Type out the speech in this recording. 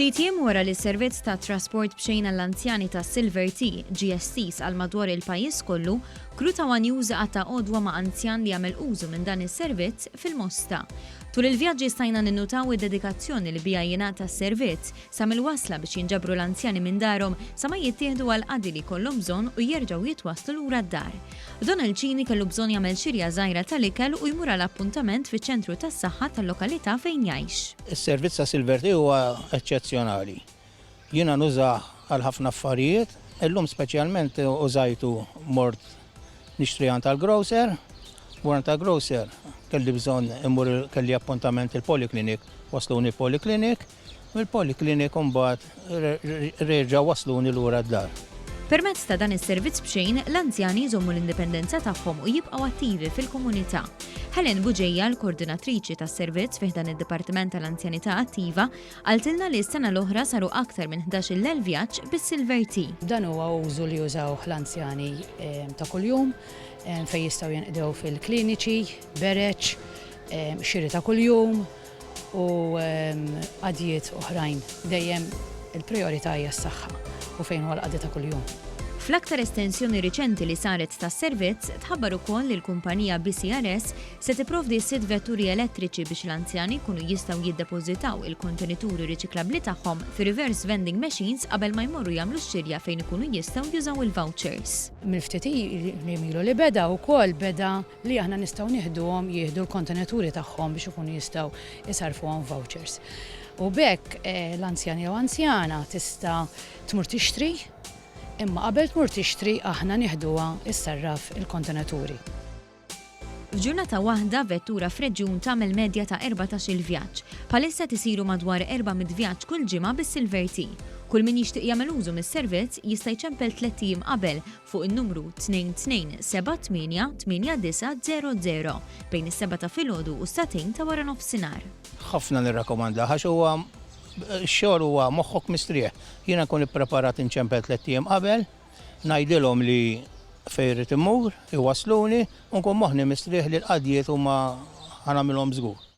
Ftit jiem wara li s-servizz ta' trasport b'xejn għall-anzjani ta' Silver Tea GSTs għal madwar il-pajjiż kollu Kruta News għata għodwa ma' anzjan li għamel użu minn dan is-servizz fil-Mosta. Tul il-vjaġġi stajna ninnutaw id-dedikazzjoni li bija jingħata s-servizz sa mill-wasla biex jinġabru l-anzjani minn darhom sa ma jittieħdu għal qadi li kollhom bżonn u jerġgħu jitwasslu lura d-dar. Donald Cini kellu bżonn jagħmel xirja żgħira tal-ikel u jmur għal appuntament fiċ-ċentru tas-saħħa tal-lokalità fejn jgħix. Is-servizz ta' Silver Tea huwa eċċezzjonali. Jiena nuża għal ħafna affarijiet, illum speċjalment użajtu mort nixtrijan tal-grocer, wara tal-grocer kelli bżonn immur kelli appuntament il-poliklinik, wasluni poliklinik, mill-poliklinik mbagħad reġgħu wasluni lura d-dar. Permezz ta' dan is-servizz b'xejn, l-anzjani jżommu l-indipendenza tagħhom u jibqgħu attivi fil-komunità. Helen Buġejja, l-koordinatriċi tas-servizz fih dan id-Dipartiment tal-Anzjanità Attiva, għaltilna li s-sena l-oħra saru aktar minn 11,000 vjaġġ bis-Silver Tea. Dan huwa użu li jużaw l-anzjani ta' kuljum fejn jistgħu jinqdew fil-kliniċi, bereċ, xiri ta' kuljum u għadijiet oħrajn. Dejjem il-priorità hija s-saħħa u fejn huwa l-qadi ta' kuljum. Fl-aktar estensjoni riċenti li saret tas-servizz, tħabbar ukoll li l-kumpanija BCRS se tipprovdi 6 vetturi elettriċi biex l-anzjani jkunu jistgħu jiddepożitaw il-kontenituri riċiklabbli tagħhom fi reverse vending machines qabel ma jmorru jagħmlu x-xirja fejn ikunu jistgħu jużaw il-vouchers. Mill-ftit li milu li beda li aħna nistgħu nieħduhom jieħdu l-kontenituri tagħhom biex ikunu jistgħu isarfuhom vouchers. U bekk l-anzjani jew anzjana tista' tmur tixtri, imma qabel tmur tixtri aħna nieħduha issarraf il-kontenituri. F'ġurnata waħda vettura f'reġjun tagħmel medja ta' 14-il vjaġġ. Bħalissa tisiru madwar 400 vjaġġ kull ġimgħa bis-Silver Tea. Kull min jixtieq jagħmel użu mis-servizz jista' jċempel 3 ijiem qabel fuq in-numru 22788900 bejn is-7 ta' filgħodu u s-satejn ta' wara nofsinhar. Ħafna nirrakkomanda għax huwa x-xogħol huwa moħħok mistrieħ. Jiena nkun ippreparat inċempel 3 ijiem qabel, ngħidilhom li fejn irid immur, iwasluni u nkun moħħni mistrieħ li l-qadijiet huma ħanamilhom żgur.